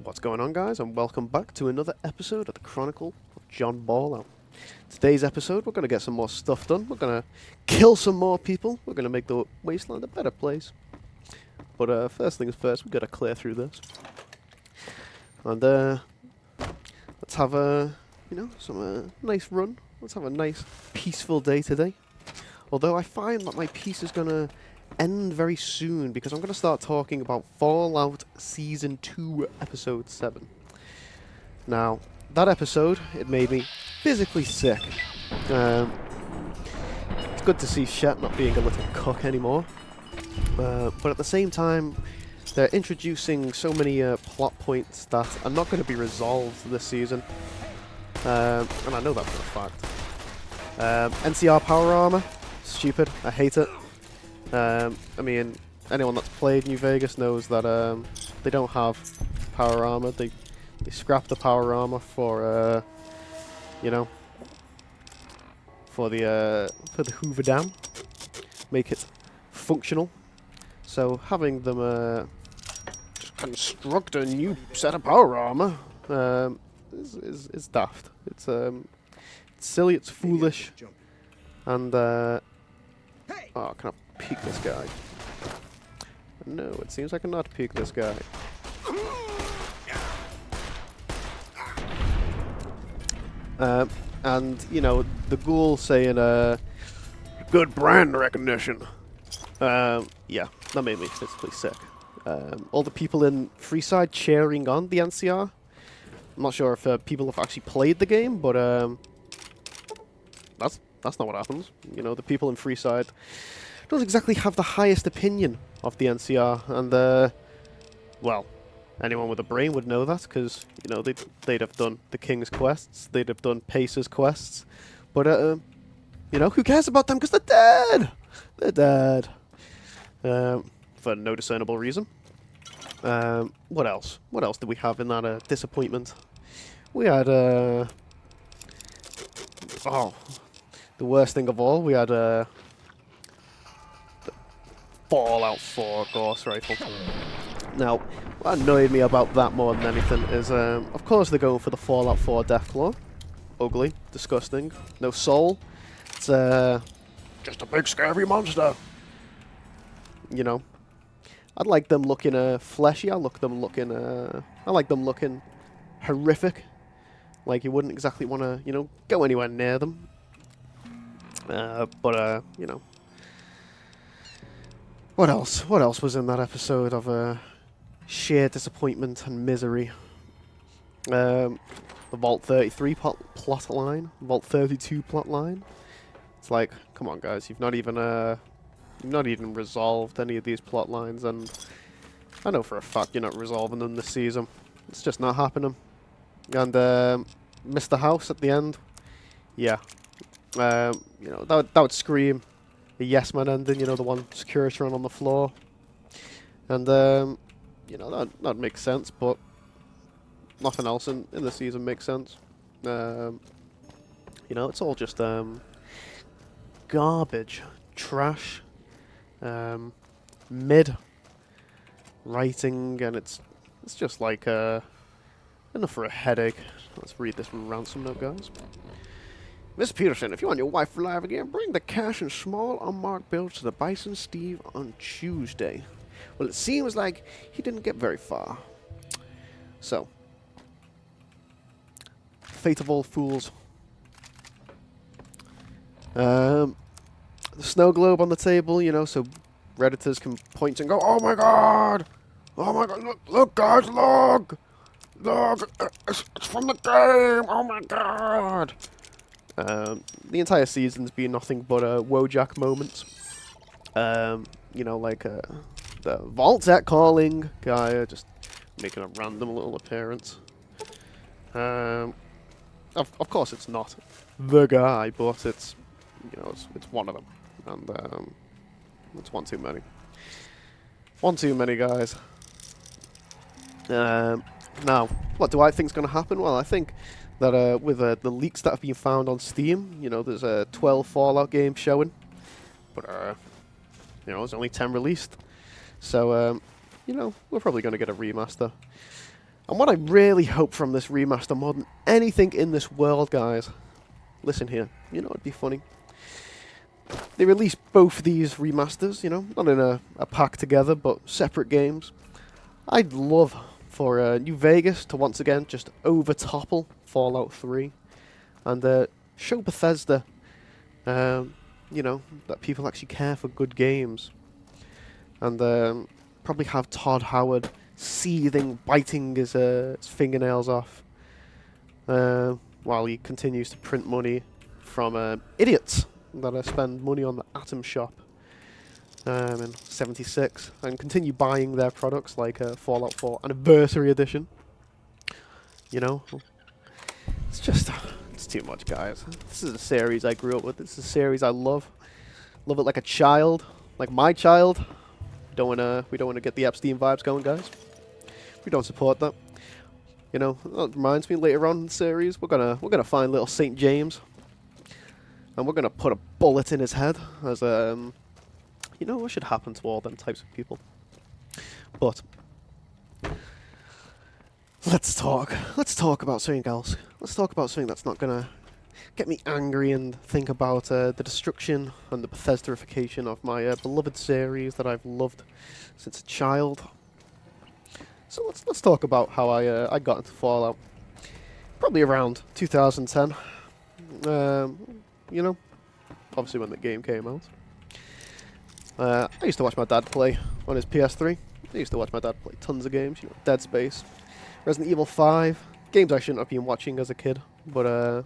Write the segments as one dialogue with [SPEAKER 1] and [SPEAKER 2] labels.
[SPEAKER 1] What's going on, guys, and welcome back to another episode of the Chronicle of John Ballout. Today's episode, we're going to get some more stuff done. We're going to kill some more people. We're going to make the wasteland a better place. But first things first, we've got to clear through this. And let's have a, some nice run. Let's have a nice, peaceful day today. Although I find that my piece is going to end very soon because I'm going to start talking about Fallout Season 2, Episode 7. Now, that episode, it made me physically sick. It's good to see Shet not being a little cock anymore. But at the same time, they're introducing so many plot points that are not going to be resolved this season. And I know that for a fact. NCR power armor, stupid, I hate it. I mean, anyone that's played New Vegas knows that they don't have power armor. They scrap the power armor for for the Hoover Dam, make it functional. So having them just construct a new set of power armor is daft. It's silly. It's foolish, and oh, can I peek this guy? No, it seems I cannot peek this guy. And, you know, the ghoul saying, good brand recognition. Yeah, that made me physically sick. All the people in Freeside cheering on the NCR. I'm not sure if people have actually played the game, but that's not what happens. You know, the people in Freeside don't exactly have the highest opinion of the NCR, and well, anyone with a brain would know that, because you know they'd have done the King's quests, they'd have done Pace's quests, but you know, who cares about them? Because they're dead. They're dead for no discernible reason. What else? What else did we have in that disappointment? We had oh, the worst thing of all. We had Fallout 4 Ghost Rifle. Now, what annoyed me about that more than anything is, of course they're going for the Fallout 4 Deathclaw. Ugly, disgusting, no soul. It's just a big scary monster. You know, I'd like them looking fleshy. I like them looking horrific. Like you wouldn't exactly want to, you know, go anywhere near them. But you know. What else? What else was in that episode of sheer disappointment and misery? The Vault 33 plot line, Vault 32 plot line. It's like, come on, guys, you've not even resolved any of these plot lines, and I know for a fact you're not resolving them this season. It's just not happening. And Mr. House at the end, yeah, you know, that would scream a yes man ending, you know, the one Securitron on the floor. And, you know, that makes sense, but nothing else in the season makes sense. You know, it's all just garbage, trash, mid writing, and it's just like enough for a headache. Let's read this ransom note, guys. Miss Peterson, if you want your wife alive again, bring the cash in small, unmarked bills to the Bison Steve on Tuesday. Well, it seems like he didn't get very far. So, fate of all fools. The snow globe on the table, you know, so Redditors can point and go, oh my god! Oh my god, look guys, look! Look, it's from the game, oh my god! The entire season's been nothing but Wojak moments. You know, like the Vault-Tec calling guy just making a random little appearance. Of course, it's not the guy, but it's, you know, it's one of them, and it's one too many. One too many guys. Now, what do I think's going to happen? Well, I think that with the leaks that have been found on Steam, you know, there's 12 Fallout games showing, but you know, there's only 10 released, so you know, we're probably going to get a remaster. And what I really hope from this remaster more than anything in this world, guys, listen here, you know it'd be funny. They released both these remasters, you know, not in a pack together, but separate games. I'd love for New Vegas to once again just overtopple Fallout 3 and show Bethesda, you know, that people actually care for good games. And probably have Todd Howard seething, biting his fingernails off while he continues to print money from idiots that spend money on the Atom Shop in 76 and continue buying their products like Fallout 4 Anniversary Edition. You know, it's just, it's too much, guys. This is a series I grew up with. This is a series I love. Love it like a child, like my child. We don't want to get the Epstein vibes going, guys. We don't support that. You know, that reminds me, later on in the series, we're gonna find little St. James, and we're gonna put a bullet in his head, as you know what should happen to all them types of people. But let's talk about something else. Let's talk about something that's not gonna get me angry and think about the destruction and the Bethesdaification of my beloved series that I've loved since a child. So let's talk about how I got into Fallout. Probably around 2010. You know, obviously when the game came out. I used to watch my dad play on his PS3. I used to watch my dad play tons of games, you know, Dead Space, Resident Evil 5, games I shouldn't have been watching as a kid, but I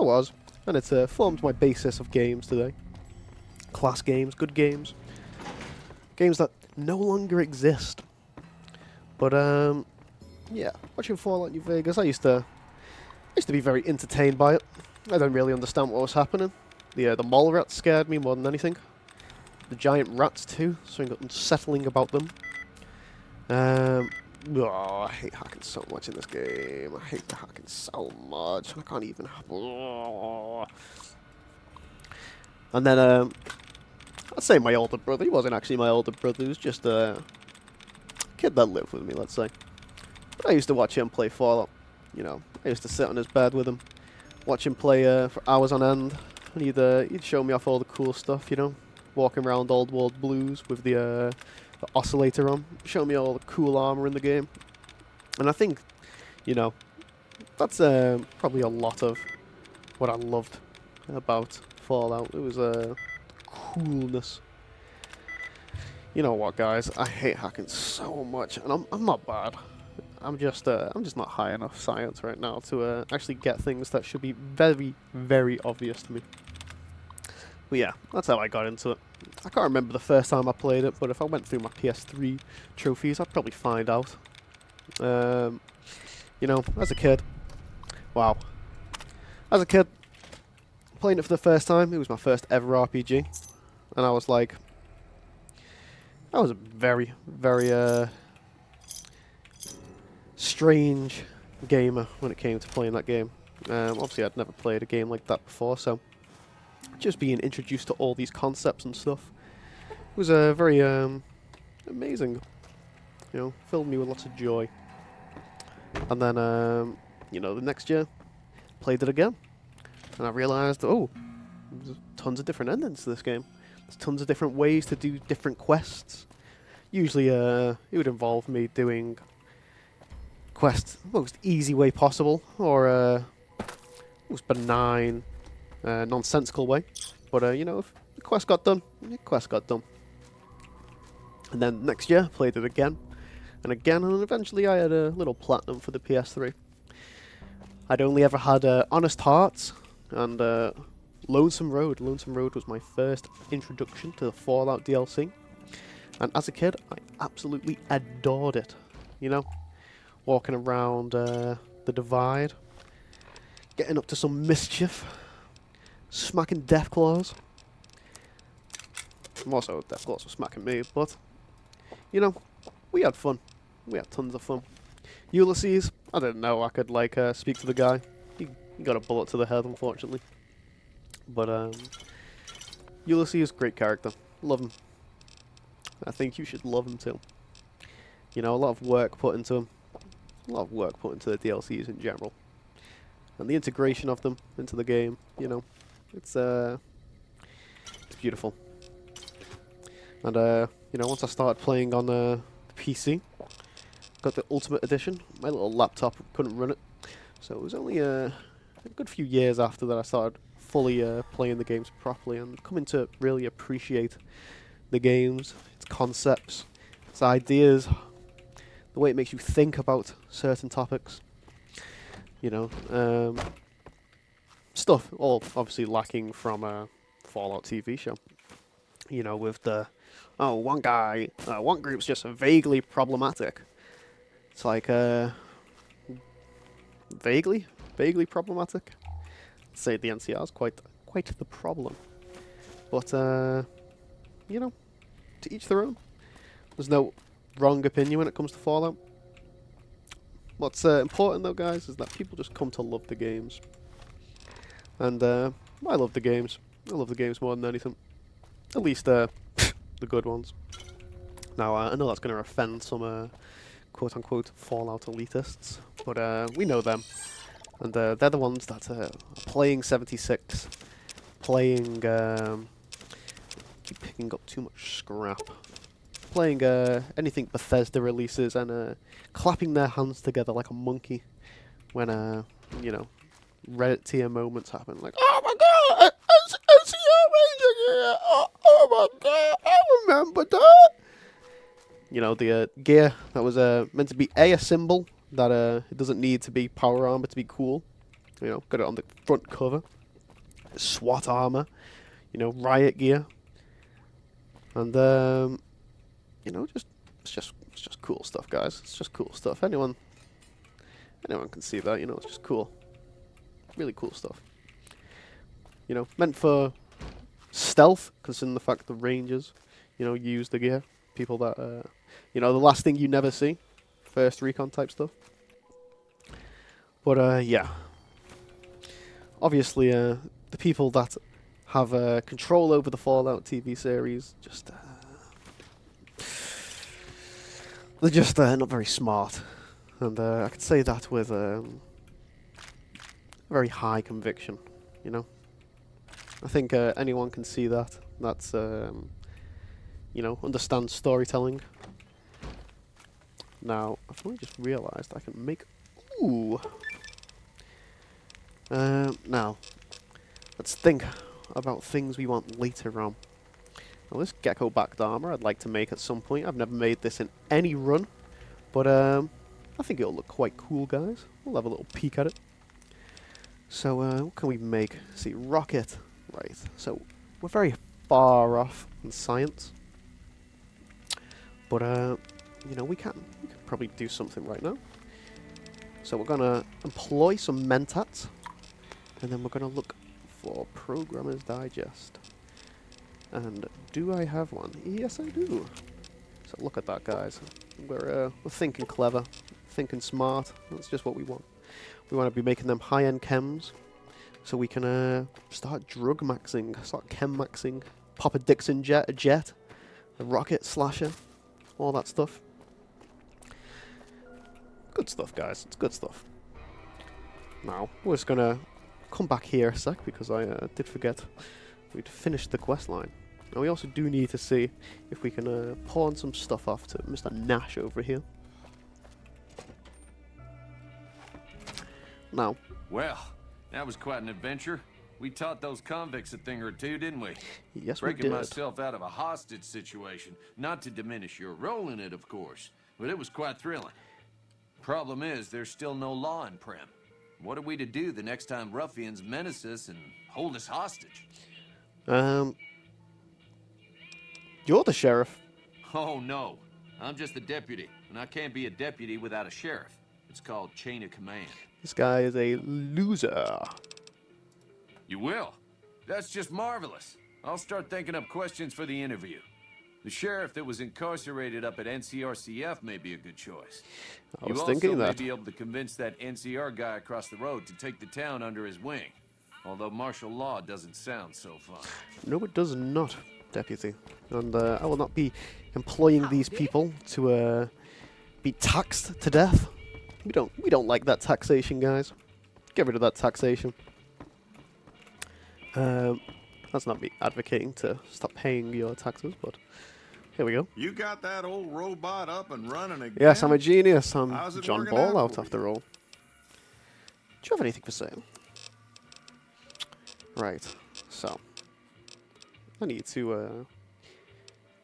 [SPEAKER 1] was, and it's formed my basis of games today. Class games, good games, games that no longer exist. But yeah, watching Fallout New Vegas, I used to be very entertained by it. I didn't really understand what was happening. The mole rats scared me more than anything. The giant rats too, something unsettling about them. Oh, I hate hacking so much in this game. I hate the hacking so much. I can't even. And then I'd say my older brother. He wasn't actually my older brother. He was just a kid that lived with me, let's say. But I used to watch him play Fallout. You know, I used to sit on his bed with him, watch him play for hours on end, and he'd show me off all the cool stuff. You know, walking around Old World Blues with the oscillator on, show me all the cool armor in the game. And I think, you know, that's probably a lot of what I loved about Fallout. It was coolness. You know what, guys? I hate hacking so much, and I'm not bad. I'm just not high enough science right now to actually get things that should be very, very obvious to me. But yeah, that's how I got into it. I can't remember the first time I played it, but if I went through my PS3 trophies, I'd probably find out. You know, as a kid, wow. As a kid, playing it for the first time, it was my first ever RPG, and I was like, I was a very, very strange gamer when it came to playing that game. Obviously, I'd never played a game like that before, so just being introduced to all these concepts and stuff was very amazing. You know, filled me with lots of joy. And then, you know, the next year, played it again, and I realised, oh, there's tons of different endings to this game. There's tons of different ways to do different quests. Usually, it would involve me doing quests the most easy way possible, or most benign, nonsensical way. But you know, if the quest got done, the quest got done. And then next year, played it again, and eventually I had a little platinum for the PS3. I'd only ever had Honest Hearts and Lonesome Road. Lonesome Road was my first introduction to the Fallout DLC, and as a kid, I absolutely adored it. You know, walking around the Divide, getting up to some mischief, smacking Deathclaws. More so, Deathclaws were smacking me, but you know, we had fun. We had tons of fun. Ulysses, I didn't know I could like speak to the guy. He got a bullet to the head, unfortunately. But Ulysses, great character. Love him. I think you should love him too. You know, a lot of work put into him. a lot of work put into the DLCs in general, and the integration of them into the game. You know, it's beautiful. And you know, once I started playing on the PC, got the Ultimate Edition. My little laptop couldn't run it, so it was only a good few years after that I started fully playing the games properly and coming to really appreciate the games, its concepts, its ideas, the way it makes you think about certain topics. You know, stuff all obviously lacking from a Fallout TV show. You know, with the one group's just vaguely problematic. It's like vaguely problematic. I'd say the NCR is quite the problem. But you know, to each their own. There's no wrong opinion when it comes to Fallout. What's important though, guys, is that people just come to love the games. And I love the games. I love the games more than anything. At least the good ones. Now, I know that's going to offend some quote-unquote Fallout elitists, but we know them. And they're the ones that are playing 76, playing... keep picking up too much scrap. Playing anything Bethesda releases and clapping their hands together like a monkey when, you know, Reddit tier moments happen. Like, oh my god, NCR Ranger gear! Oh my god, I remember that! You know, the gear that was meant to be a symbol that it doesn't need to be power armor to be cool. You know, got it on the front cover. SWAT armor, you know, riot gear, and you know, it's just cool stuff, guys. It's just cool stuff. Anyone can see that. You know, it's just cool, really cool stuff. You know, meant for stealth, considering the fact the Rangers, you know, use the gear. People that, you know, the last thing you never see, first recon type stuff. But yeah, obviously, the people that have control over the Fallout TV series just they're just not very smart, and I could say that with very high conviction. You know, I think anyone can see that. That's you know, understands storytelling. Now, I've only just realised I can make... Ooh! Now, let's think about things we want later on. Now, this gecko-backed armour I'd like to make at some point. I've never made this in any run, but I think it'll look quite cool, guys. We'll have a little peek at it. So, what can we make? Let's see, rocket. Right, so we're very far off in science. But, you know, we can probably do something right now. So we're going to employ some mentats, and then we're going to look for Programmer's Digest. And do I have one? Yes, I do. So look at that, guys. We're thinking clever, thinking smart. That's just what we want. We want to be making them high-end chems, so we can start drug maxing, start chem maxing, pop a Dixon jet, a rocket slasher. All that stuff. Good stuff, guys. It's good stuff. Now, we're just going to come back here a sec, because I did forget we'd finished the quest line. Now, we also do need to see if we can pawn some stuff off to Mr. Nash over here. Now.
[SPEAKER 2] Well, that was quite an adventure. We taught those convicts a thing or two, didn't we?
[SPEAKER 1] Yes, we did.
[SPEAKER 2] Breaking myself out of a hostage situation. Not to diminish your role in it, of course, but it was quite thrilling. Problem is, there's still no law in Primm. What are we to do the next time ruffians menace us and hold us hostage?
[SPEAKER 1] You're the sheriff.
[SPEAKER 2] Oh, no. I'm just the deputy, and I can't be a deputy without a sheriff. It's called chain of command.
[SPEAKER 1] This guy is a loser.
[SPEAKER 2] You will? That's just marvelous. I'll start thinking up questions for the interview. The sheriff that was incarcerated up at NCRCF may be a good choice.
[SPEAKER 1] I was thinking that.
[SPEAKER 2] You also may be able to convince that NCR guy across the road to take the town under his wing. Although martial law doesn't sound so fun.
[SPEAKER 1] No, it does not, deputy. And I will not be employing these people to be taxed to death. We don't like that taxation, guys. Get rid of that taxation. That's not me advocating to stop paying your taxes, but here we go.
[SPEAKER 3] You got that old robot up and running again?
[SPEAKER 1] Yes, I'm a genius. I'm
[SPEAKER 3] How's it
[SPEAKER 1] John
[SPEAKER 3] working out
[SPEAKER 1] Ballout,
[SPEAKER 3] for
[SPEAKER 1] after all. Do you have anything for sale? Right, so I need to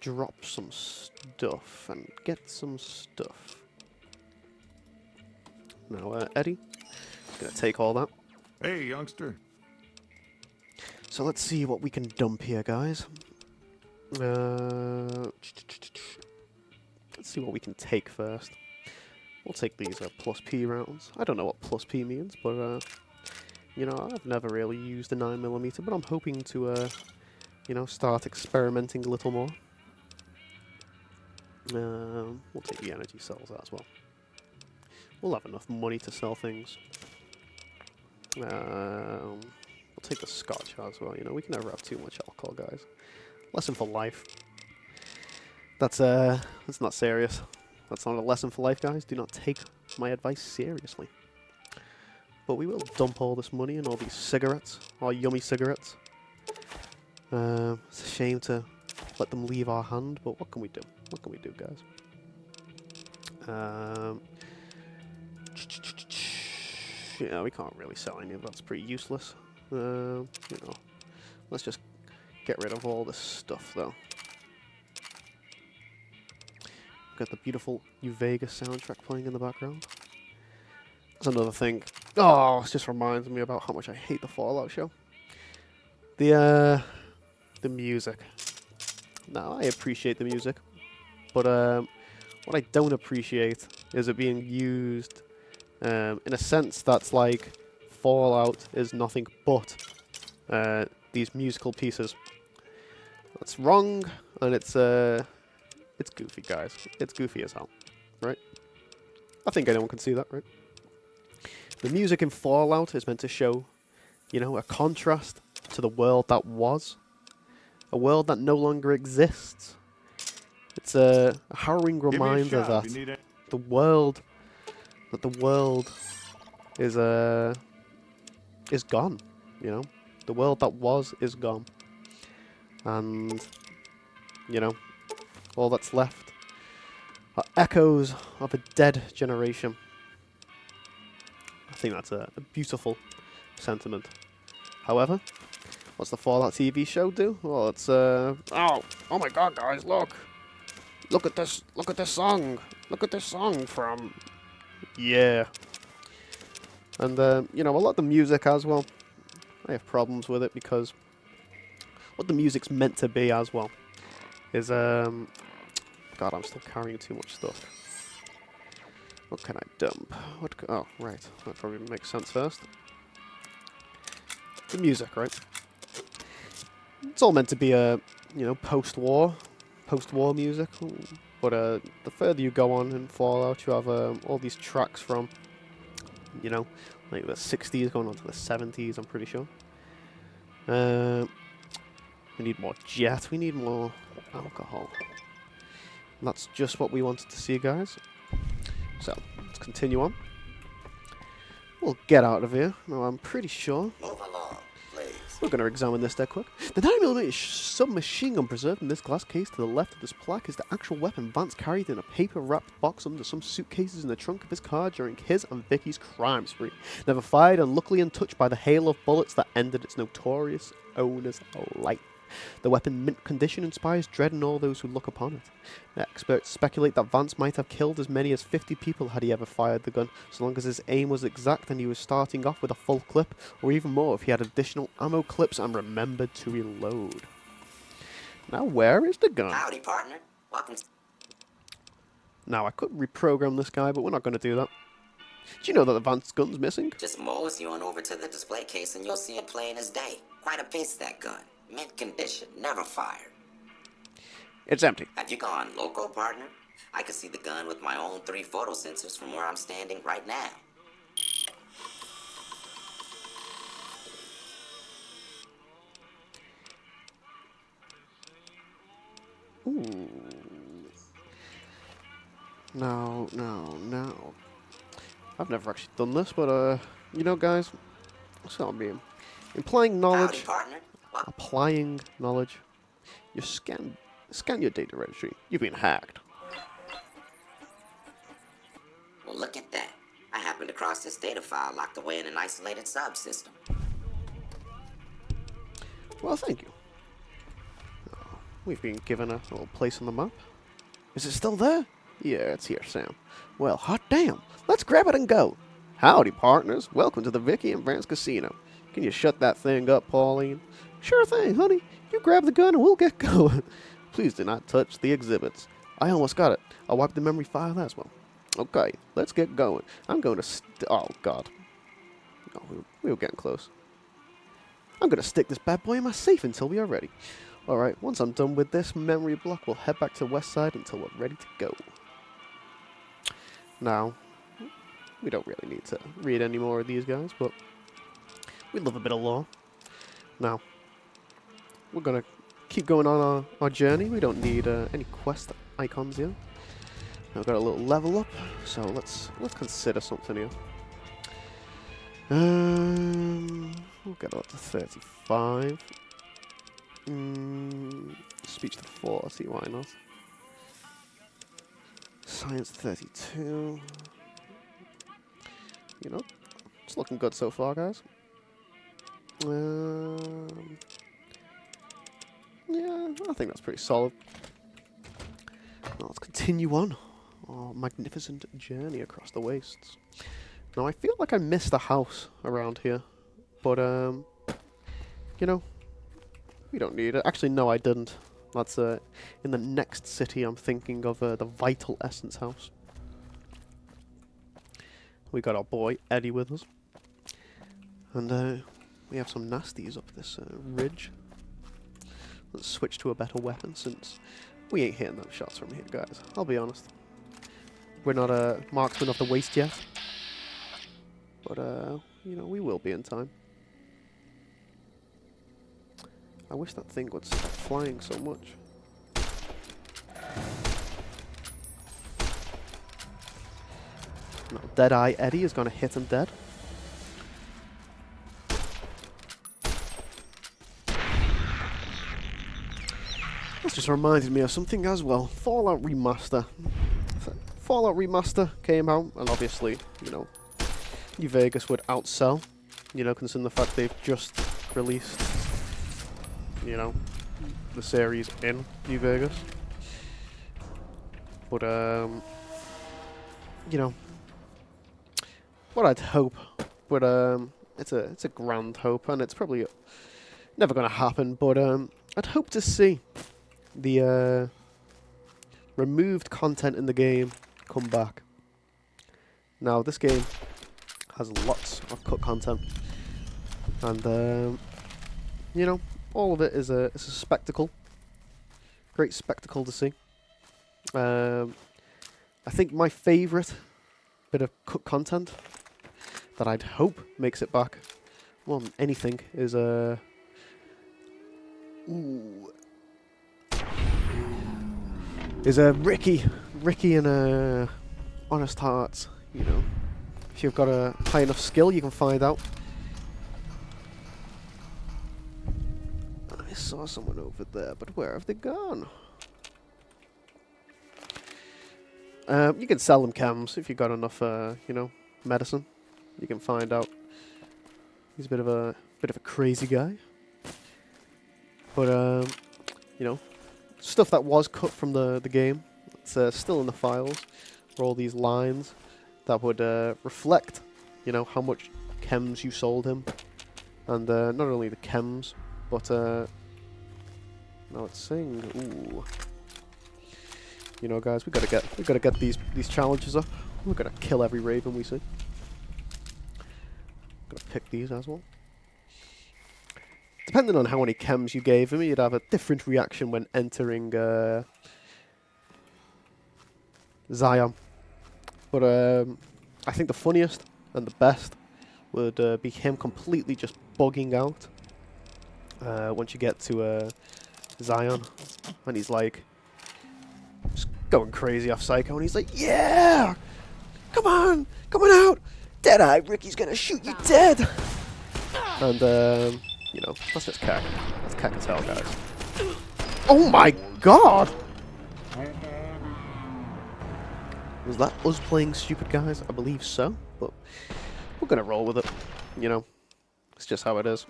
[SPEAKER 1] drop some stuff and get some stuff. Now, Eddie, gonna take all that.
[SPEAKER 3] Hey, youngster.
[SPEAKER 1] So let's see what we can dump here, guys. Let's see what we can take first. We'll take these plus P rounds. I don't know what plus P means, but you know, I've never really used a 9mm, but I'm hoping to you know, start experimenting a little more. We'll take the energy cells as well. We'll have enough money to sell things. We'll take the scotch as well. You know, we can never have too much alcohol, guys. Lesson for life. That's not serious. That's not a lesson for life, guys. Do not take my advice seriously. But we will dump all this money and all these cigarettes, our yummy cigarettes. It's a shame to let them leave our hand, but what can we do? What can we do, guys? Yeah, we can't really sell any of that. That's pretty useless. You know, let's just get rid of all this stuff, though. Got the beautiful New Vegas soundtrack playing in the background. That's another thing. Oh, it just reminds me about how much I hate the Fallout show. The music. Now, I appreciate the music, but what I don't appreciate is it being used in a sense that's like Fallout is nothing but these musical pieces. That's wrong, and it's goofy, guys. It's goofy as hell, right? I think anyone can see that, right? The music in Fallout is meant to show, you know, a contrast to the world that was. A world that no longer exists. It's a harrowing reminder that the world is gone, you know? The world that was is gone. And, you know, all that's left are echoes of a dead generation. I think that's a beautiful sentiment. However, what's the Fallout TV show do? Well, it's oh my God, guys, look at this song, look at this song from, yeah. And you know, a lot of the music as well, I have problems with it because what the music's meant to be as well is God, I'm still carrying too much stuff. What can I dump? Oh, right, that probably makes sense first. The music, right? It's all meant to be a, you know, post-war music. But the further you go on in Fallout, you have all these tracks from, you know, like the 60s going on to the 70s, I'm pretty sure. We need more jet, we need more alcohol. And that's just what we wanted to see, guys. So, let's continue on. We'll get out of here. Now, I'm pretty sure
[SPEAKER 4] Move along, please.
[SPEAKER 1] we're going to examine this dead quick. The 9mm submachine gun preserved in this glass case to the left of this plaque is the actual weapon Vance carried in a paper-wrapped box under some suitcases in the trunk of his car during his and Vicky's crime spree. Never fired and luckily untouched by the hail of bullets that ended its notorious owner's life. The weapon mint condition inspires dread in all those who look upon it. Experts speculate that Vance might have killed as many as 50 people had he ever fired the gun, so long as his aim was exact and he was starting off with a full clip, or even more if he had additional ammo clips and remembered to reload. Now where is the gun?
[SPEAKER 4] Howdy, partner. Welcome.
[SPEAKER 1] Now I could reprogram this guy, but we're not going to do that. Do you know that the Vance gun's missing?
[SPEAKER 4] Just mosey on over to the display case and you'll see it plain as day. Quite a piece, that gun. Mint condition, never fired.
[SPEAKER 1] It's empty.
[SPEAKER 4] Have you gone loco, partner? I can see the gun with my own 3 photo sensors from where I'm standing right now.
[SPEAKER 1] Ooh. No. I've never actually done this, but you know, guys, so I mean, implying knowledge,
[SPEAKER 4] Howdy, partner. Well,
[SPEAKER 1] applying knowledge. You scan your data registry. You've been hacked.
[SPEAKER 4] well, look at that. I happened across this data file locked away in an isolated subsystem.
[SPEAKER 1] Well, thank you. We've been given a little place on the map. Is it still there? Yeah, it's here, Sam. Well, hot damn. Let's grab it and go. Howdy, partners. Welcome to the Vicky and Vance Casino. Can you shut that thing up, Pauline? Sure thing, honey. You grab the gun and we'll get going. Please do not touch the exhibits. I almost got it. I'll wipe the memory file as well. Okay, let's get going. I'm going to oh, God. Oh, we were getting close. I'm going to stick this bad boy in my safe until we are ready. Alright, once I'm done with this memory block, we'll head back to the west side until we're ready to go. Now, we don't really need to read any more of these guys, but we love a bit of lore. Now, we're going to keep going on our journey. We don't need any quest icons here. I've got a little level up, so let's consider something here. We'll get up to 35. Speech to 40, why not? Science 32. You know, it's looking good so far, guys. Yeah, I think that's pretty solid. Now let's continue on our magnificent journey across the wastes. Now I feel like I missed a house around here, but you know, we don't need it. Actually, no, I didn't. That's in the next city. I'm thinking of the Vital Essence house. We got our boy Eddie with us, and we have some nasties up this ridge. Let's switch to a better weapon since we ain't hitting those shots from here, guys. I'll be honest. We're not a marksman of the waste yet, but you know, we will be in time. I wish that thing would stop flying so much. Now, Deadeye Eddie is going to hit him dead. This just reminded me of something as well. Fallout Remaster. Fallout Remaster came out, and obviously, you know, New Vegas would outsell, you know, considering the fact they've just released, you know, the series in New Vegas. But, you know, what I'd hope, but it's a grand hope, and it's probably never going to happen, but I'd hope to see the removed content in the game come back. Now, this game has lots of cut content, and you know, all of it is a spectacle. Great spectacle to see. I think my favourite bit of cut content that I'd hope makes it back more than anything is Ricky and Honest Hearts. You know, if you've got a high enough skill, you can find out. I saw someone over there, but where have they gone? You can sell them cams if you've got enough, you know, medicine. You can find out. He's a bit of a crazy guy, but you know, stuff that was cut from the game. It's still in the files. For all these lines that would reflect, you know, how much chems you sold him, and not only the chems, but now it's saying, ooh, you know, guys, we gotta get these challenges up. We're gonna kill every raven we see. Gonna pick these as well. Depending on how many chems you gave him, you'd have a different reaction when entering Zion. But I think the funniest and the best would be him completely just bugging out once you get to Zion, and he's like just going crazy off Psycho, and he's like, yeah, Come on! Come on out! Deadeye Ricky's gonna shoot you dead! And, you know, let's just cack. Let's cack as hell, guys. Oh my god! Was that us playing stupid, guys? I believe so, but we're gonna roll with it. You know, it's just how it is.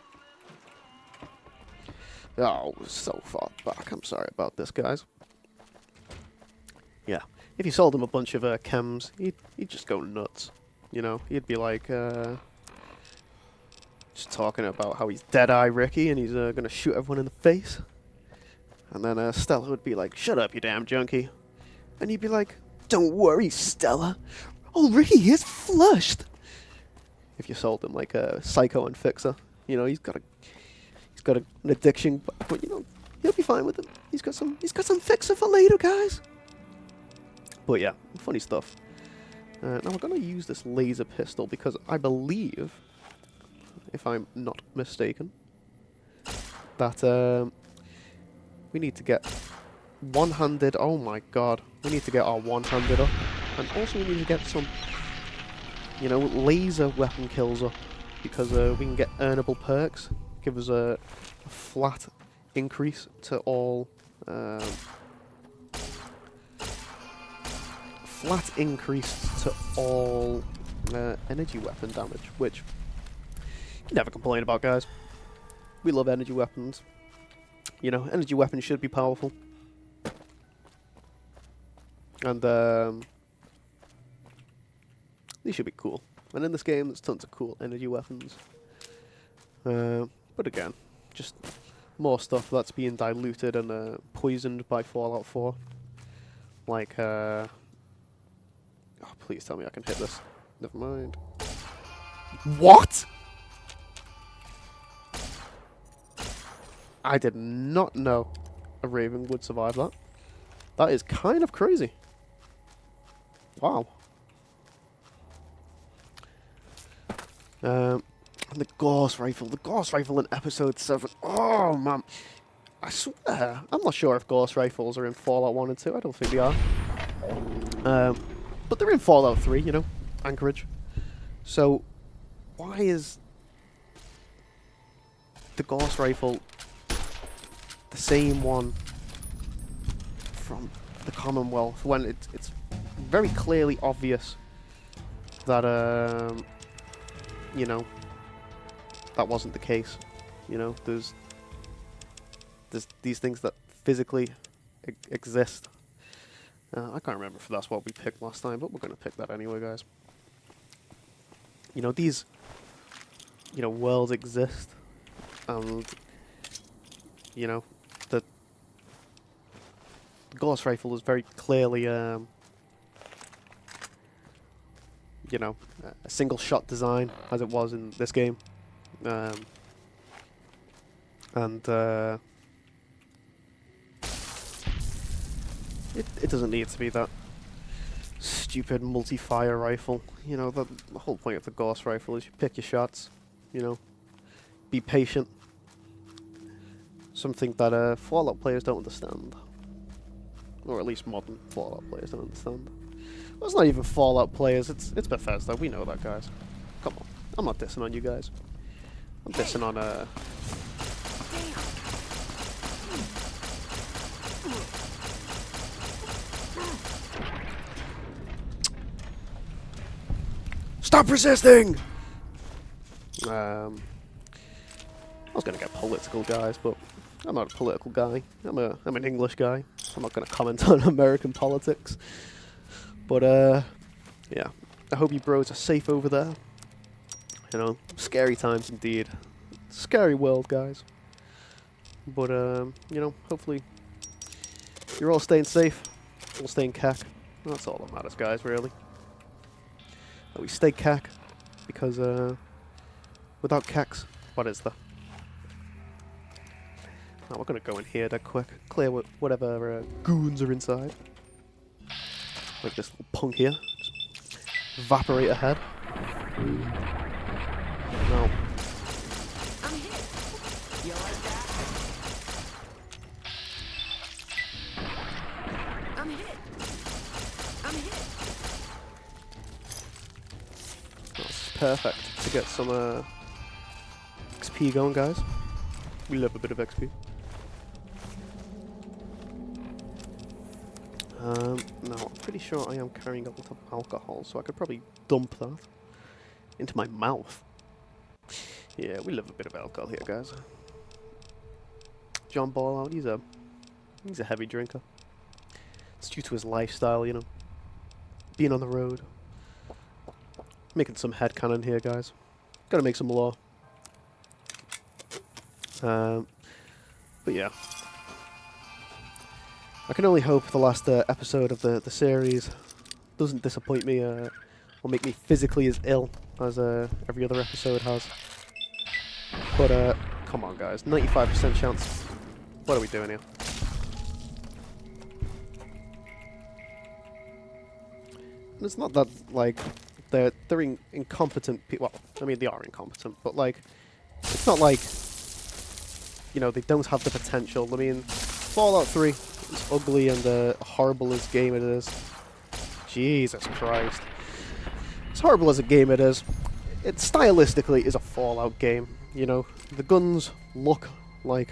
[SPEAKER 1] Oh, so far back. I'm sorry about this, guys. Yeah, if you sold him a bunch of chems, he'd just go nuts. You know, he'd be like, just talking about how he's Deadeye Ricky and he's gonna shoot everyone in the face. And then Stella would be like, shut up, you damn junkie. And he'd be like, don't worry, Stella. Oh, Ricky is flushed. If you sold him like a psycho and fixer, you know, he's got an addiction, but you know, he'll be fine with it. He's got some fixer for later, guys. But yeah, funny stuff. Now we're gonna use this laser pistol because I believe, if I'm not mistaken, that we need to get one-handed. Oh my god, we need to get our one-handed up, and also we need to get some, you know, laser weapon kills up because we can get earnable perks. Give us a flat increase to all energy weapon damage, which you can never complain about, guys. We love energy weapons. You know, energy weapons should be powerful. And these should be cool. And in this game, there's tons of cool energy weapons. But again, just more stuff that's being diluted and poisoned by Fallout 4. Like, oh, please tell me I can hit this. Never mind. What? I did not know a Raven would survive that. That is kind of crazy. Wow. And the Gauss rifle. The Gauss rifle in episode 7. Oh, man. I swear. I'm not sure if Gauss rifles are in Fallout 1 and 2. I don't think they are. But they're in Fallout 3, you know. Anchorage. So, why is the Gauss rifle the same one from the Commonwealth when it's very clearly obvious that, you know, that wasn't the case. You know, there's these things that physically exist. I can't remember if that's what we picked last time, but we're going to pick that anyway, guys. You know, these, you know, worlds exist, and, you know, the Gauss rifle is very clearly, you know, a single shot design, as it was in this game. It doesn't need to be that stupid multi-fire rifle. You know, the whole point of the Gauss rifle is you pick your shots, you know, be patient. Something that Fallout players don't understand. Or at least modern Fallout players don't understand. Well, it's not even Fallout players, it's Bethesda, we know that, guys. Come on, I'm not dissing on you guys. I'm dissing on, Stop resisting! I was gonna get political, guys, but I'm not a political guy. I'm an English guy. I'm not gonna comment on American politics. But yeah. I hope you bros are safe over there. You know, scary times indeed. Scary world, guys. But you know, hopefully you're all staying safe. All staying cack. That's all that matters, guys, really. That we stay cack, because without cacks, what is there? Now we're gonna go in here dead quick, clear whatever goons are inside. Like this little punk here, just evaporate ahead. No.
[SPEAKER 5] I'm hit. You like that? I'm hit. I'm hit.
[SPEAKER 1] perfect to get some XP going, guys. We love a bit of XP. Now, I'm pretty sure I am carrying a lot of alcohol, so I could probably dump that into my mouth. Yeah, we love a bit of alcohol here, guys. John Ballout, he's a heavy drinker. It's due to his lifestyle, you know. Being on the road. Making some headcanon here, guys. Gotta make some law. But yeah. I can only hope the last episode of the series doesn't disappoint me or make me physically as ill as every other episode has. But come on, guys. 95% chance. What are we doing here? And it's not that, like, they're incompetent people. Well, I mean, they are incompetent, but, like, it's not like, you know, they don't have the potential. I mean, Fallout 3, as ugly and horrible as game it is. Jesus Christ. As horrible as a game it is, it stylistically is a Fallout game, you know. The guns look like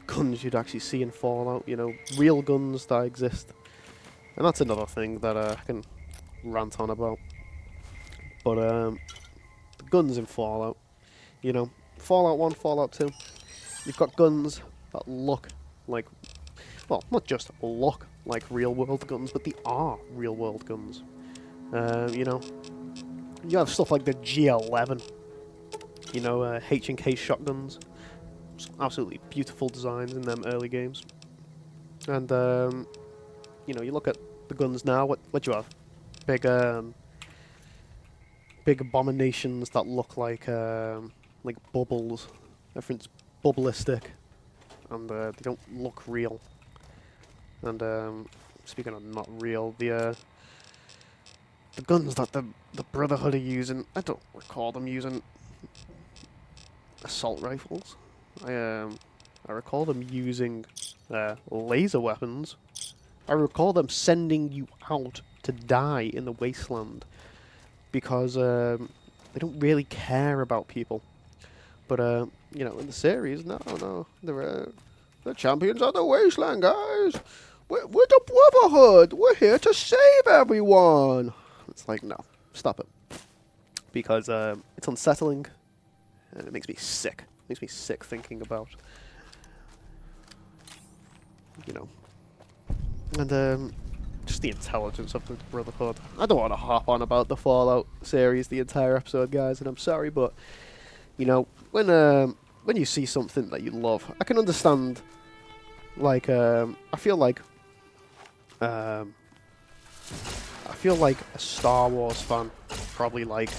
[SPEAKER 1] guns you'd actually see in Fallout, you know, real guns that exist. And that's another thing that I can rant on about. But the guns in Fallout, you know, Fallout 1, Fallout 2, you've got guns that look like, well, not just look like real-world guns, but they are real-world guns. You know, you have stuff like the G11, you know, H&K shotguns. Some absolutely beautiful designs in them early games. And, you know, you look at the guns now, what do you have? Big abominations that look like bubbles. Everything's bubblistic, and they don't look real. And speaking of not real, the guns that the Brotherhood are using, I don't recall them using assault rifles. I recall them using laser weapons. I recall them sending you out to die in the wasteland because they don't really care about people. But you know, in the series, no, they're champions of the wasteland, guys. We're the Brotherhood. We're here to save everyone. It's like, no, stop it, because it's unsettling and it makes me sick. It makes me sick thinking about, you know. And just the intelligence of the Brotherhood. I don't want to hop on about the Fallout series the entire episode, guys, and I'm sorry, but you know, when you see something that you love, I can understand. Like, I feel like a Star Wars fan probably like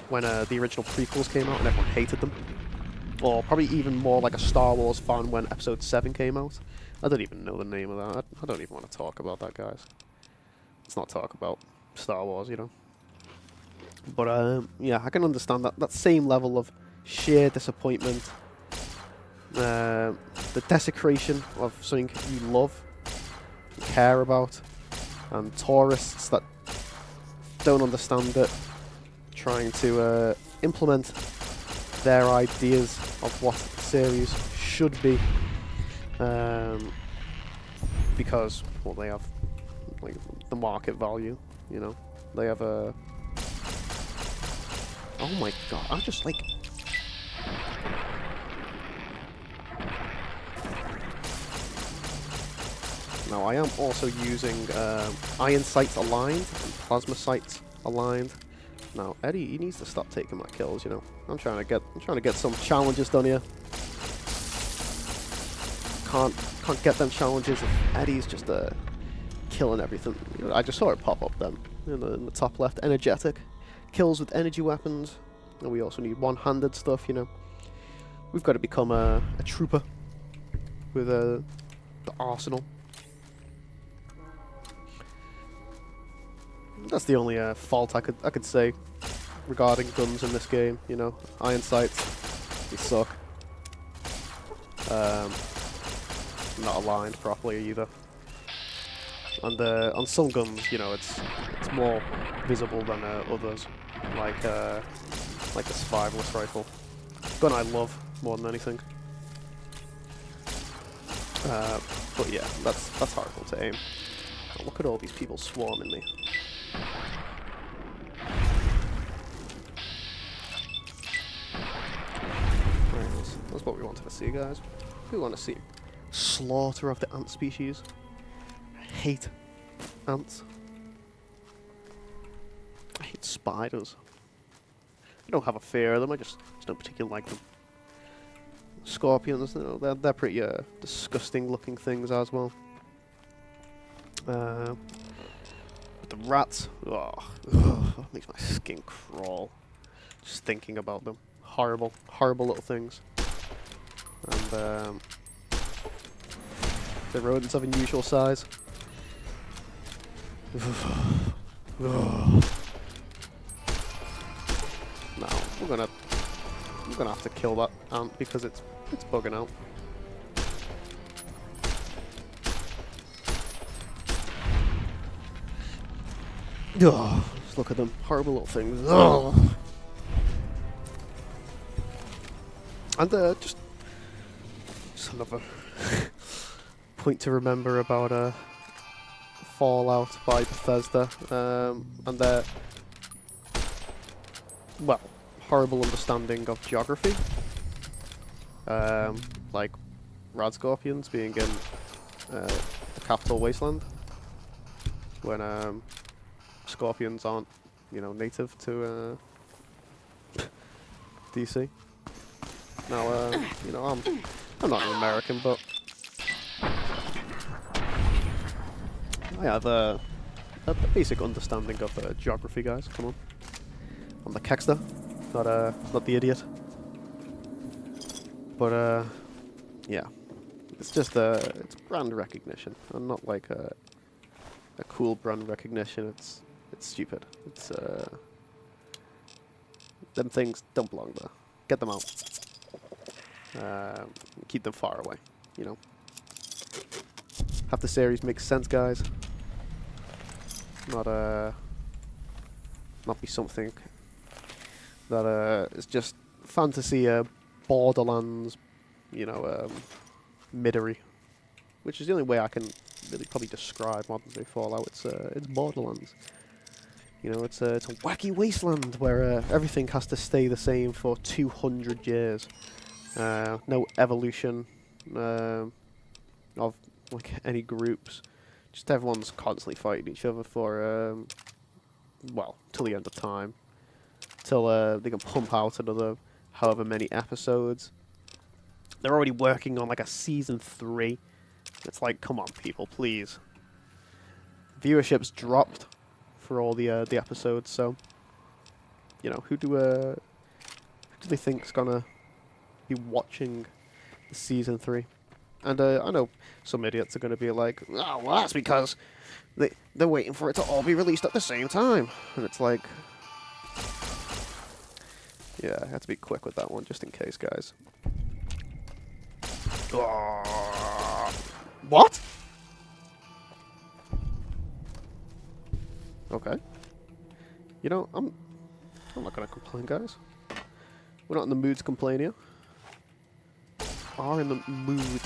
[SPEAKER 1] when the original prequels came out and everyone hated them, or probably even more like a Star Wars fan when Episode 7 came out. I don't even know the name of that. I don't even want to talk about that, guys. Let's not talk about Star Wars, you know. But yeah, I can understand that same level of sheer disappointment, the desecration of something you love, you care about, and tourists that don't understand it, trying to implement their ideas of what the series should be. Because, well, they have like the market value, you know. They have a. Oh my god! I'm just like. Now I am also using iron sights aligned and plasma sights aligned. Now Eddie, he needs to stop taking my kills. You know, I'm trying to get some challenges done here. Can't get them challenges if Eddie's just killing everything. You know, I just saw it pop up then in the top left. Energetic kills with energy weapons, and we also need one-handed stuff. You know, we've got to become a trooper with the arsenal. That's the only fault I could say regarding guns in this game. You know, iron sights, they suck. Not aligned properly either. And on some guns, you know, it's more visible than others, like the survivalist rifle. Gun I love more than anything. But yeah, that's horrible to aim. Oh, look at all these people swarming me. Right, that's what we wanted to see, guys. We want to see slaughter of the ant species. I hate ants. I hate spiders. I don't have a fear of them, I just don't particularly like them. Scorpions, you know, they're pretty disgusting looking things as well. But the rats, makes my skin crawl just thinking about them. Horrible, horrible little things. And the rodents of unusual size. No, we're gonna have to kill that ant because it's bugging out. Oh, just look at them, horrible little things. Oh. And just another point to remember about Fallout by Bethesda and their horrible understanding of geography. Like rad scorpions being in the capital wasteland when scorpions aren't, you know, native to DC. Now, you know, I'm not an American, but I have a basic understanding of geography, guys. Come on, I'm the Kexter, not the idiot. But yeah, it's just it's brand recognition, and not like a cool brand recognition. It's stupid. It's them things don't belong there. Get them out. Keep them far away. You know. Have the series make sense, guys. Not be something that is just fantasy Borderlands, you know, middery, which is the only way I can really probably describe modern day Fallout. It's Borderlands. You know, it's a wacky wasteland where everything has to stay the same for 200 years. No evolution of like any groups. Just everyone's constantly fighting each other for till the end of time, till they can pump out another however many episodes. They're already working on like a season 3. It's like, come on, people, please. Viewership's dropped for all the episodes, so you know, who do they think's gonna be watching the season 3? And I know some idiots are gonna be like, oh, well, that's because they're waiting for it to all be released at the same time, and it's like, yeah, I have to be quick with that one, just in case, guys. What? Okay. You know, I'm not gonna complain, guys. We're not in the mood to complain here. Are in the mood.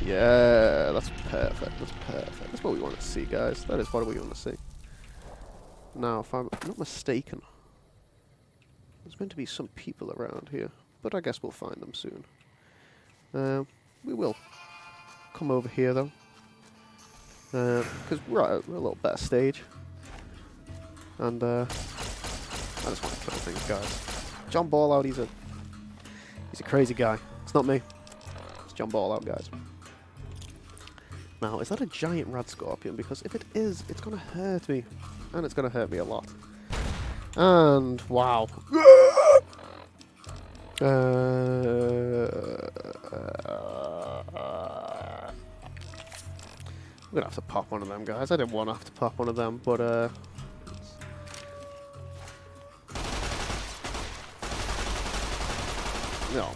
[SPEAKER 1] Yeah, that's perfect. That's perfect. That's what we want to see, guys. That is what we want to see. Now, if I'm not mistaken, there's meant to be some people around here, but I guess we'll find them soon. We will come over here though, because we're at a little better stage, and I just want to kill things, guys. John Ballout, he's a crazy guy. It's not me. It's John Ballout, guys. Now, is that a giant rad scorpion? Because if it is, it's gonna hurt me, and it's gonna hurt me a lot. And wow. I'm gonna have to pop one of them, guys. I didn't want to have to pop one of them, but oh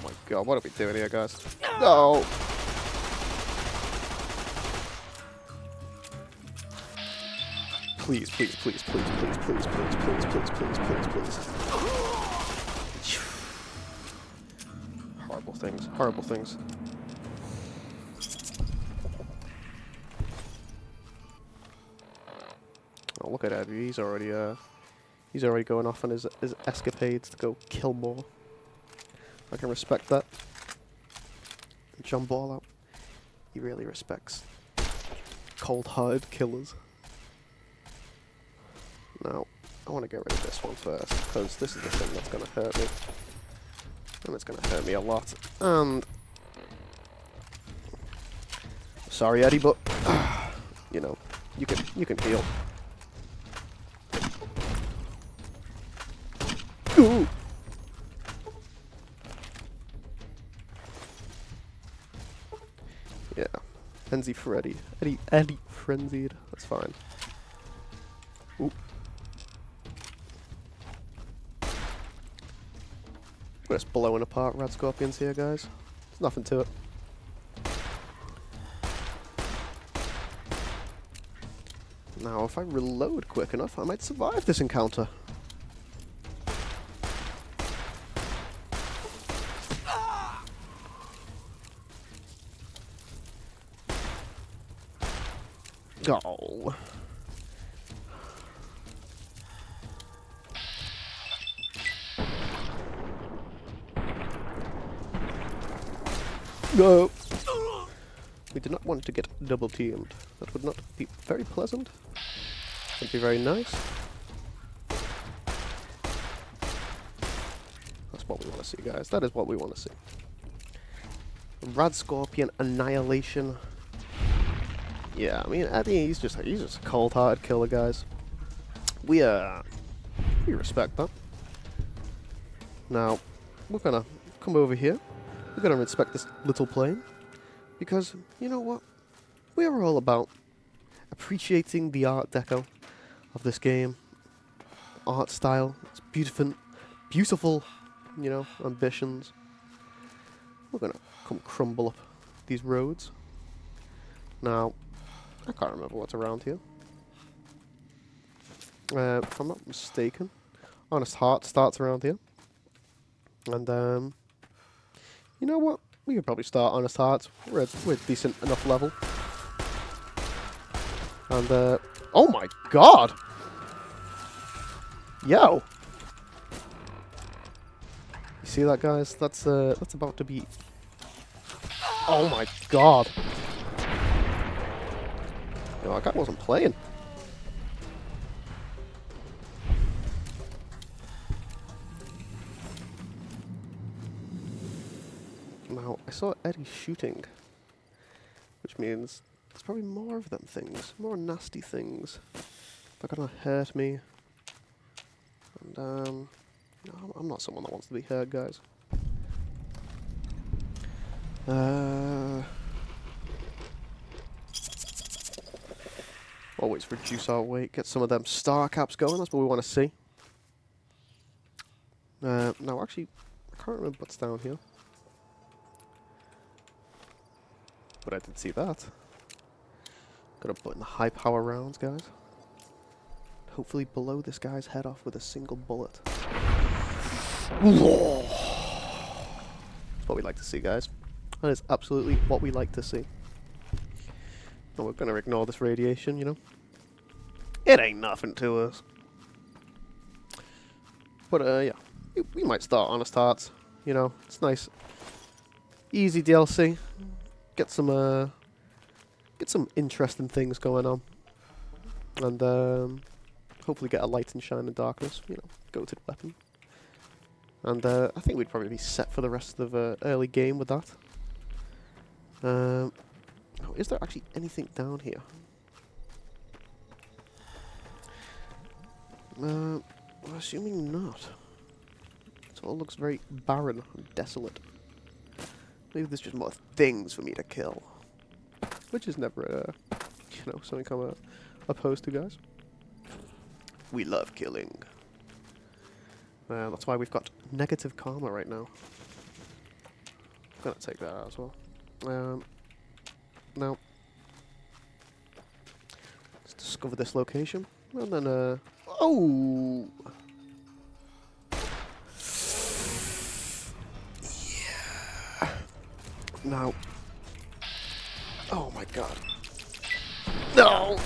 [SPEAKER 1] my god, what are we doing here, guys? No! Please, please, please, please, please, please, please, please, please, please, please, please. Horrible things. Horrible things. Oh, look at Eddie. He's already going off on his escapades to go kill more. I can respect that. John Ballout, he really respects cold-hearted killers. Now, I want to get rid of this one first, because this is the thing that's going to hurt me. And it's going to hurt me a lot. And... sorry, Eddie, but... you know, you can heal. Ooh! Yeah. Enzy Freddy. Eddie frenzied. That's fine. Ooh. We're just blowing apart rad scorpions here, guys. There's nothing to it. Now, if I reload quick enough, I might survive this encounter. Oh. No. We do not want to get double teamed. That would not be very pleasant. Would be very nice. That's what we want to see, guys. That is what we want to see. Rad Scorpion annihilation. Yeah, I mean, Eddie, he's just a cold-hearted killer, guys. We respect that. Now, we're gonna come over here. We're gonna inspect this little plane, because you know what? We are all about appreciating the art deco of this game. Art style, it's beautiful, you know, ambitions. We're gonna come crumble up these roads. Now, I can't remember what's around here. If I'm not mistaken, Honest Heart starts around here. And, you know what? We could probably start Honest Hearts. We're at decent enough level. And, oh my god! Yo! You see that, guys? That's about to be... oh my god! No, that guy wasn't playing. Now, I saw Eddie shooting, which means there's probably more of them things, more nasty things. They're gonna hurt me. And, no, I'm not someone that wants to be hurt, guys. Always reduce our weight, get some of them star caps going, that's what we want to see. Now, actually, I can't remember what's down here. But I did see that. Gotta put in the high power rounds, guys. Hopefully blow this guy's head off with a single bullet. That's what we like to see, guys. That is absolutely what we like to see. And we're gonna ignore this radiation, you know. It ain't nothing to us. But, yeah. We might start Honest Hearts. You know, it's nice. Easy DLC. Get some interesting things going on. And, hopefully get a light and shine in darkness. You know, go-to weapon. And, I think we'd probably be set for the rest of the early game with that. Oh, is there actually anything down here? I'm assuming not. It all looks very barren and desolate. Maybe there's just more things for me to kill. Which is never, you know, something I'm opposed to, guys. We love killing. That's why we've got negative karma right now. I'm gonna take that out as well. Now, let's discover this location. And then, oh! Yeah. Now. Oh my god. No!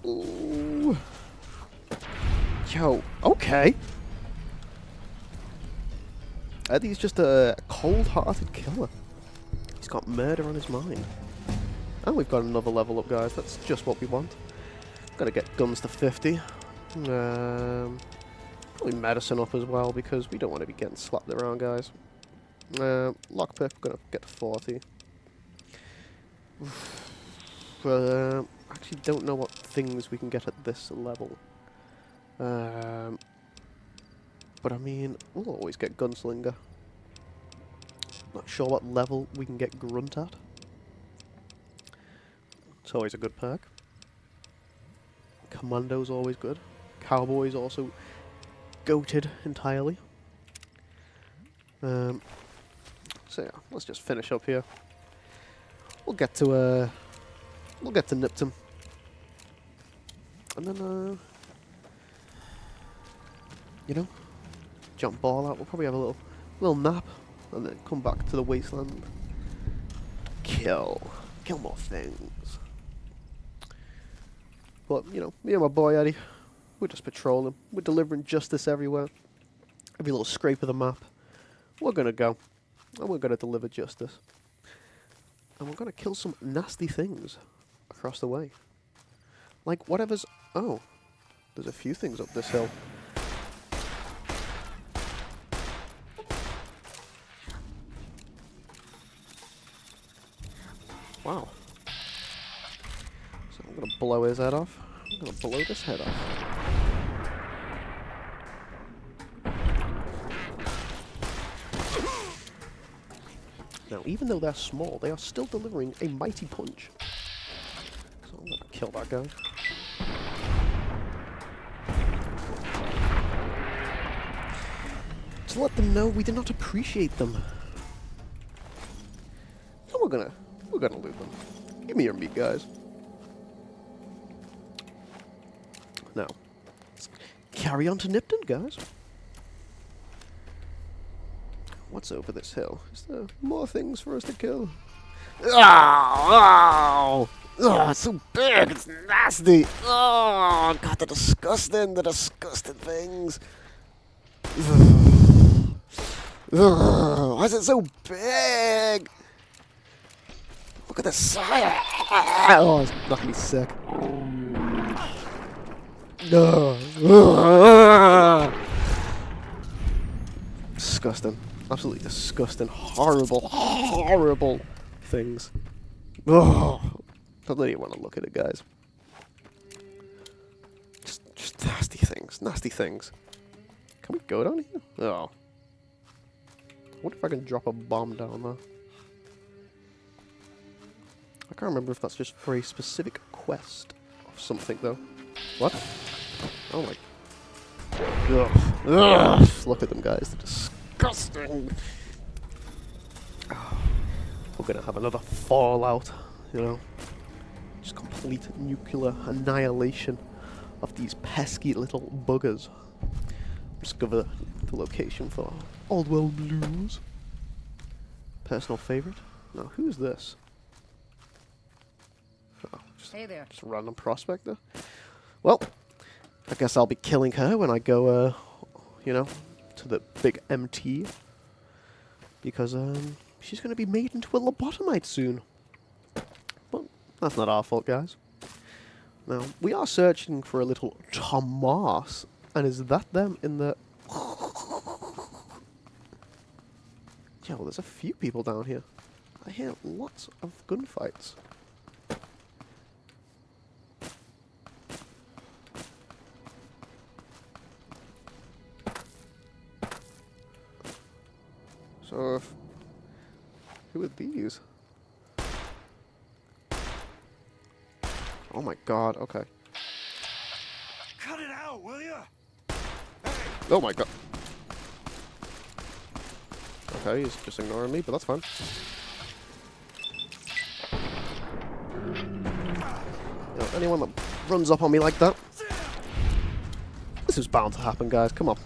[SPEAKER 1] Ooh. Yo, okay. Eddie's just a cold-hearted killer. He's got murder on his mind. And we've got another level up, guys. That's just what we want. Gotta get guns to 50. Probably medicine up as well, because we don't want to be getting slapped around, guys. Lockpick, gonna get to 40. Actually don't know what things we can get at this level. But I mean, we'll always get Gunslinger. Not sure what level we can get Grunt at. It's always a good perk. Commando's always good. Cowboy's also goated entirely. So yeah, let's just finish up here. We'll get to Nipton. And then you know, John Ballout. We'll probably have a little nap and then come back to the wasteland. Kill more things. But you know, me and my boy Eddie, we're just patrolling. We're delivering justice everywhere. Every little scrape of the map. We're gonna go, and we're gonna deliver justice. And we're gonna kill some nasty things across the way. Like whatever's... Oh, there's a few things up this hill. Wow. So I'm gonna blow his head off. I'm gonna blow this head off. Now, even though they're small, they are still delivering a mighty punch. So I'm gonna kill that guy. To let them know we did not appreciate them. And we're gonna loot them. Give me your meat, guys. Now, let's carry on to Nipton, guys. What's over this hill? Is there more things for us to kill? Oh, it's so big, it's nasty. Oh, God, the disgusting things. Why is it so big? Look at the size. Oh, it's making me sick. Disgusting. Absolutely disgusting. Horrible things. Oh, I don't even want to look at it, guys. Just nasty things. Can we go down here? Oh. I wonder if I can drop a bomb down there. I can't remember if that's just for a specific quest or something, though. What? Oh my... Ugh. Look at them, guys. They're disgusting. We're gonna have another fallout, you know. Just complete nuclear annihilation of these pesky little buggers. Discover the location for Old World Blues. Personal favorite? Now, who's this? Oh,
[SPEAKER 5] Hey there.
[SPEAKER 1] just a random prospector. Well, I guess I'll be killing her when I go, you know, to the big MT. Because, she's going to be made into a lobotomite soon. But that's not our fault, guys. Now, we are searching for a little Tomas. And is that them in the... Yeah, well, there's a few people down here. I hear lots of gunfights. So, who are these? Oh my god, okay.
[SPEAKER 3] Cut it out, will ya?
[SPEAKER 1] Oh my god. Okay, he's just ignoring me, but that's fine. You know, anyone that runs up on me like that. This is bound to happen, guys. Come on.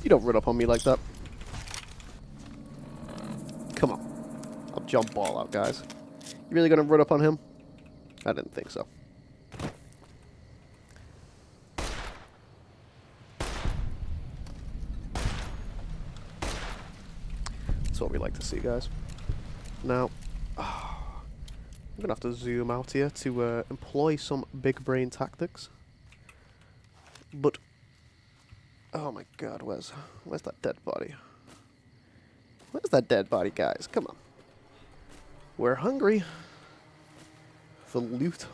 [SPEAKER 1] You don't run up on me like that. Come on. I'm John Ballout, guys. You really gonna run up on him? I didn't think so. That's what we like to see, guys. Now, I'm gonna have to zoom out here to employ some big brain tactics. But, oh my god, where's that dead body? Where's that dead body, guys? Come on. We're hungry for loot.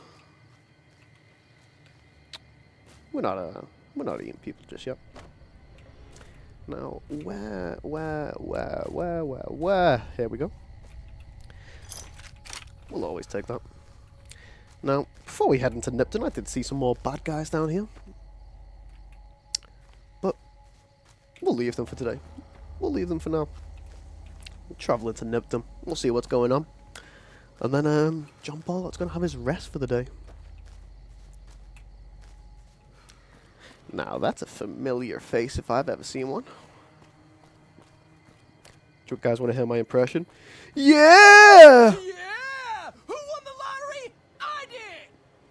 [SPEAKER 1] We're not eating people just yet. Now, where? Here we go. We'll always take that. Now, before we head into Nipton, I did see some more bad guys down here. But we'll leave them for today. We'll leave them for now. We'll travel into Nipton. We'll see what's going on. And then John Ballout's going to have his rest for the day. Now, that's a familiar face if I've ever seen one. Do you guys want to hear my impression? Yeah!
[SPEAKER 6] Yeah! Who won the lottery? I did!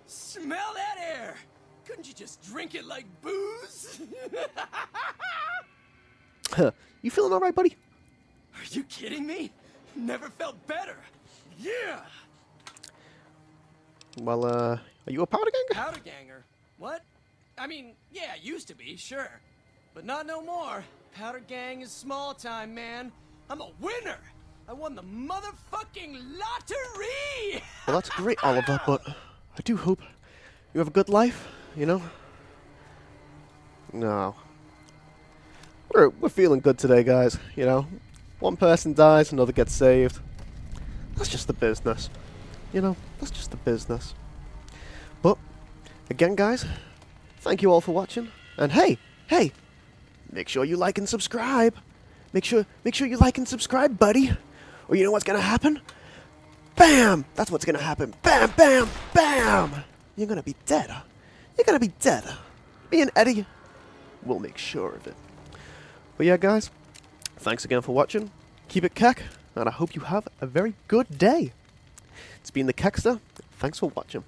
[SPEAKER 6] Smell that air! Couldn't you just drink it like booze?
[SPEAKER 1] You feeling alright, buddy?
[SPEAKER 6] Are you kidding me? Never felt better. Yeah!
[SPEAKER 1] Well, are you a powder ganger?
[SPEAKER 6] Powder ganger? What? I mean, yeah, used to be, sure. But not no more. Powder gang is small time, man. I'm a winner! I won the motherfucking lottery!
[SPEAKER 1] Well, that's great, Oliver, but I do hope you have a good life, you know? No. We're feeling good today, guys, you know? One person dies, another gets saved. That's just the business. You know, that's just the business. But, again, guys, thank you all for watching. And hey, make sure you like and subscribe. Make sure you like and subscribe, buddy. Or you know what's gonna happen? Bam! That's what's gonna happen. Bam, bam, bam! You're gonna be dead. You're gonna be dead. Me and Eddie will make sure of it. But yeah, guys, thanks again for watching. Keep it keck, and I hope you have a very good day. It's been the Kekster. Thanks for watching.